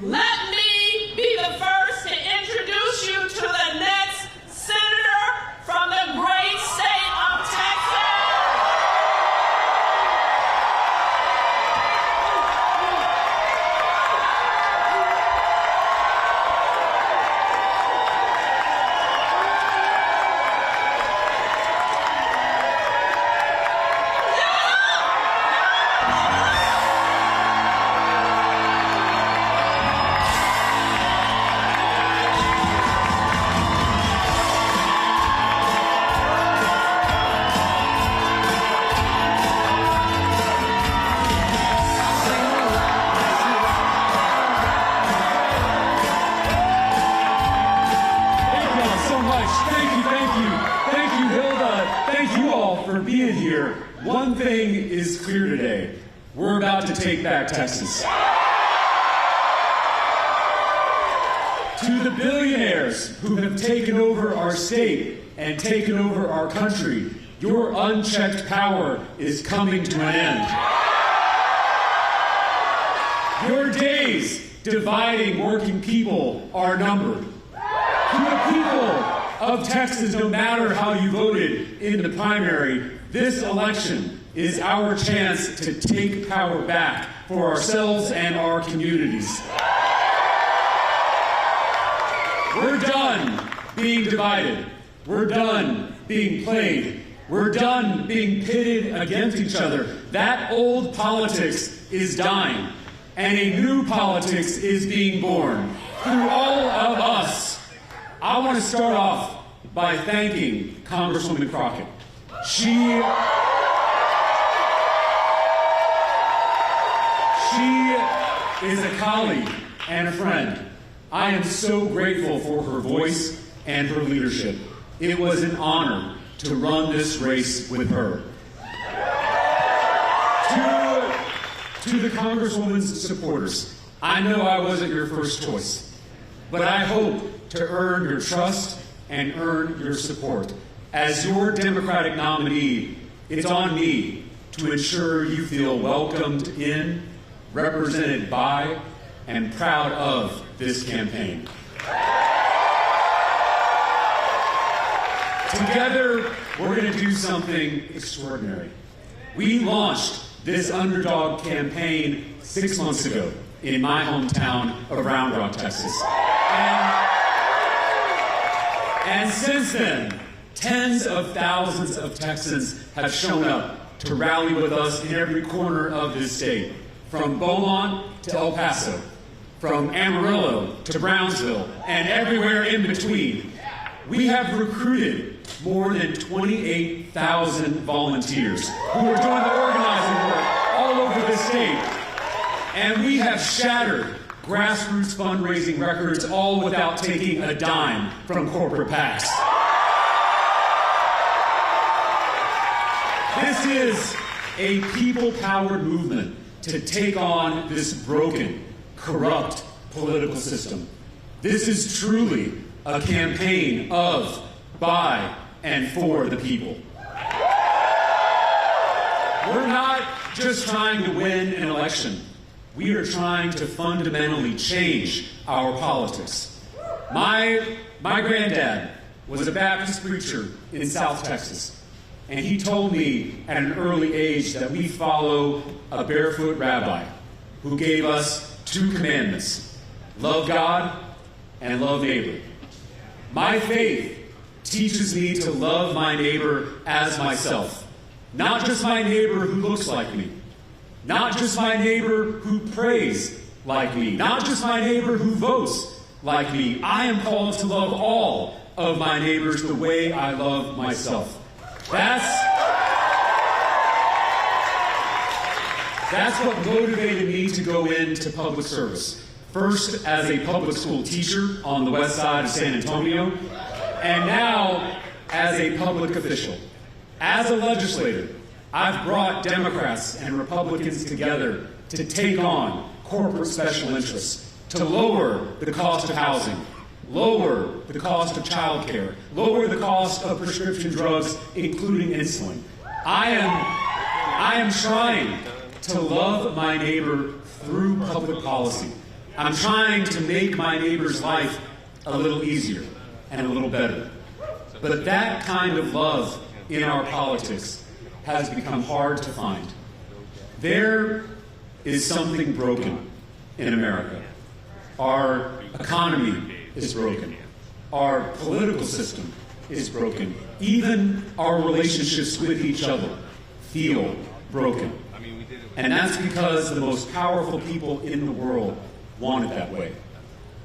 Let me be the first to introduce you to the next senator from the great state of Texas. For being here. One thing is clear today. We're about to take back Texas. To the billionaires who have taken over our state and taken over our country, your unchecked power is coming to an end. Your days dividing working people are numbered. To the people of Texas, no matter how you voted in the primary, this election is our chance to take power back for ourselves and our communities. We're done being divided. We're done being played. We're done being pitted against each other. That old politics is dying, and a new politics is being born through all of us. I want to start off by thanking Congresswoman Crockett. She is a colleague and a friend. I am so grateful for her voice and her leadership. It was an honor to run this race with her. To the Congresswoman's supporters, I know I wasn't your first choice, but I hope to earn your trust and earn your support. As your Democratic nominee, it's on me to ensure you feel welcomed in, represented by, and proud of this campaign. Together, we're going to do something extraordinary. We launched this underdog campaign 6 months ago in my hometown of Round Rock, Texas. And since then, tens of thousands of Texans have shown up to rally with us in every corner of this state, from Beaumont to El Paso, from Amarillo to Brownsville, and everywhere in between. We have recruited more than 28,000 volunteers who are doing the organizing work all over the state. And we have shattered grassroots fundraising records, all without taking a dime from corporate PACs. This is a people-powered movement to take on this broken, corrupt political system. This is truly a campaign of, by, and for the people. We're not just trying to win an election. We are trying to fundamentally change our politics. My granddad was a Baptist preacher in South Texas, and he told me at an early age that we follow a barefoot rabbi who gave us 2 commandments: love God and love neighbor. My faith teaches me to love my neighbor as myself, not just my neighbor who looks like me, not just my neighbor who prays like me, not just my neighbor who votes like me. I am called to love all of my neighbors the way I love myself. That's what motivated me to go into public service. First as a public school teacher on the west side of San Antonio, and now as a public official. As a legislator, I've brought Democrats and Republicans together to take on corporate special interests, to lower the cost of housing, lower the cost of child care, lower the cost of prescription drugs, including insulin. I am trying to love my neighbor through public policy. I'm trying to make my neighbor's life a little easier and a little better. But that kind of love in our politics has become hard to find. There is something broken in America. Our economy is broken. Our political system is broken. Even our relationships with each other feel broken. And that's because the most powerful people in the world want it that way.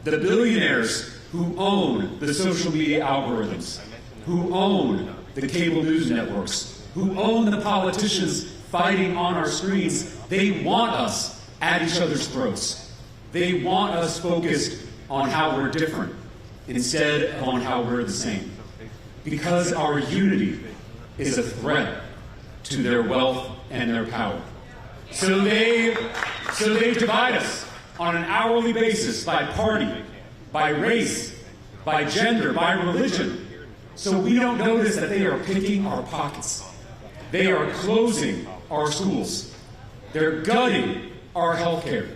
The billionaires who own the social media algorithms, who own the cable news networks, who own the politicians fighting on our screens, they want us at each other's throats. They want us focused on how we're different instead of on how we're the same. Because our unity is a threat to their wealth and their power. So they divide us on an hourly basis by party, by race, by gender, by religion. So we don't notice that they are picking our pockets. They are closing our schools. They're gutting our health care.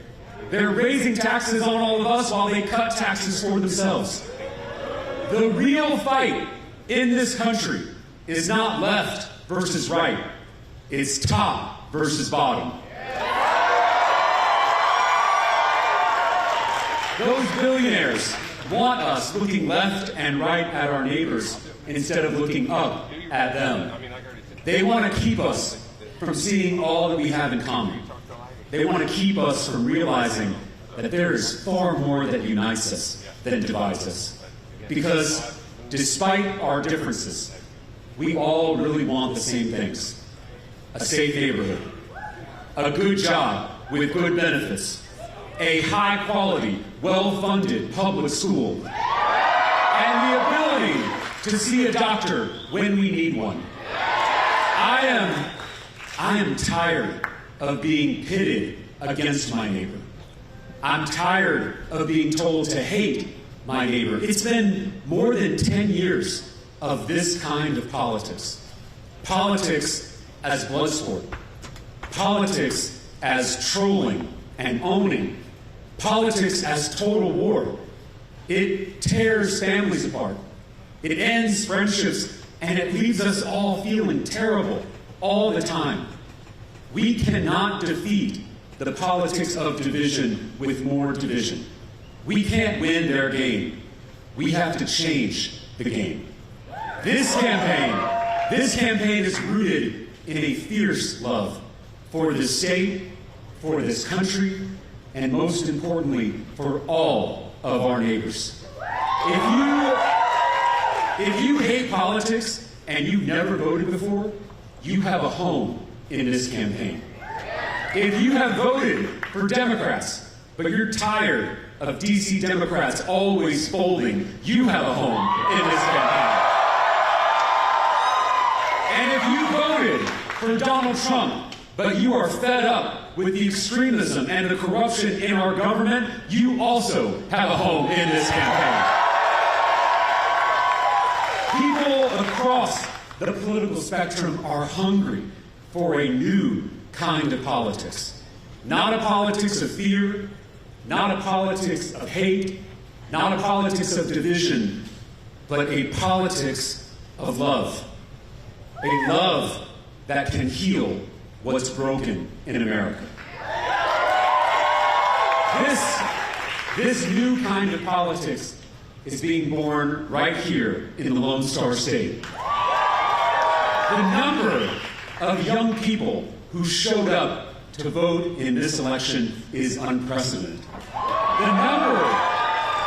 They're raising taxes on all of us while they cut taxes for themselves. The real fight in this country is not left versus right. It's top versus bottom. Those billionaires want us looking left and right at our neighbors instead of looking up at them. They want to keep us from seeing all that we have in common. They want to keep us from realizing that there is far more that unites us than divides us. Because despite our differences, we all really want the same things. A safe neighborhood, a good job with good benefits, a high-quality, well-funded public school, and the ability to see a doctor when we need one. I am tired of being pitted against my neighbor. I'm tired of being told to hate my neighbor. It's been more than 10 years of this kind of politics. Politics as blood sport. Politics as trolling and owning. Politics as total war. It tears families apart. It ends friendships, and it leaves us all feeling terrible all the time. We cannot defeat the politics of division with more division. We can't win their game. We have to change the game. This campaign is rooted in a fierce love for this state, for this country, and most importantly, for all of our neighbors. If you hate politics and you've never voted before, you have a home in this campaign. If you have voted for Democrats, but you're tired of DC Democrats always folding, you have a home in this campaign. And if you voted for Donald Trump, but you are fed up with the extremism and the corruption in our government, you also have a home in this campaign. People across the political spectrum are hungry for a new kind of politics. Not a politics of fear, not a politics of hate, not a politics of division, but a politics of love. A love that can heal what's broken in America. This new kind of politics is being born right here in the Lone Star State. The number of young people who showed up to vote in this election is unprecedented.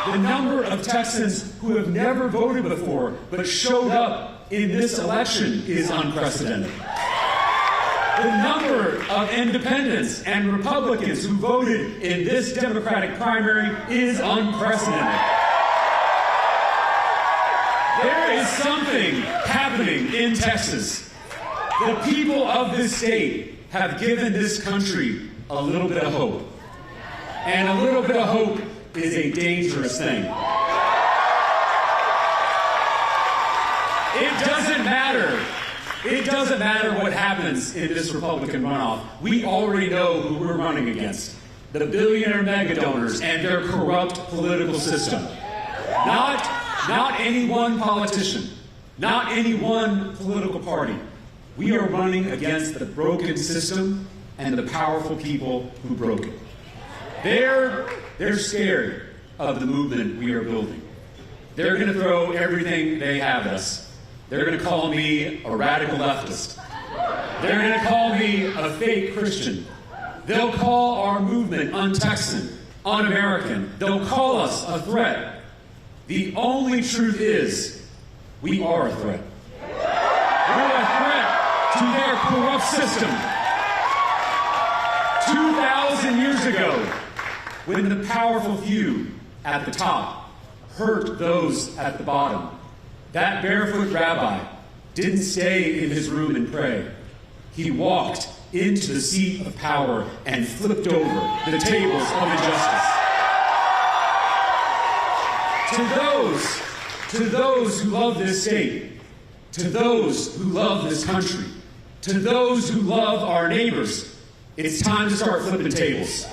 The number of Texans who have never voted before but showed up in this election is unprecedented. The number of independents and Republicans who voted in this Democratic primary is unprecedented. There is something happening in Texas. The people of this state have given this country a little bit of hope. And a little bit of hope is a dangerous thing. It doesn't matter what happens in this Republican runoff. We already know who we're running against. the billionaire megadonors and their corrupt political system. Not any one politician, not any one political party. We are running against the broken system and the powerful people who broke it. They're scared of the movement we are building. They're going to throw everything they have at us. They're going to call me a radical leftist. They're going to call me a fake Christian. They'll call our movement un-Texan, un-American. They'll call us a threat. The only truth is, we are a threat. We're a threat to their corrupt system. 2,000 years ago, when the powerful few at the top hurt those at the bottom, that barefoot rabbi didn't stay in his room and pray. He walked into the seat of power and flipped over the tables of injustice. To those who love this state, to those who love this country, to those who love our neighbors, it's time to start flipping tables.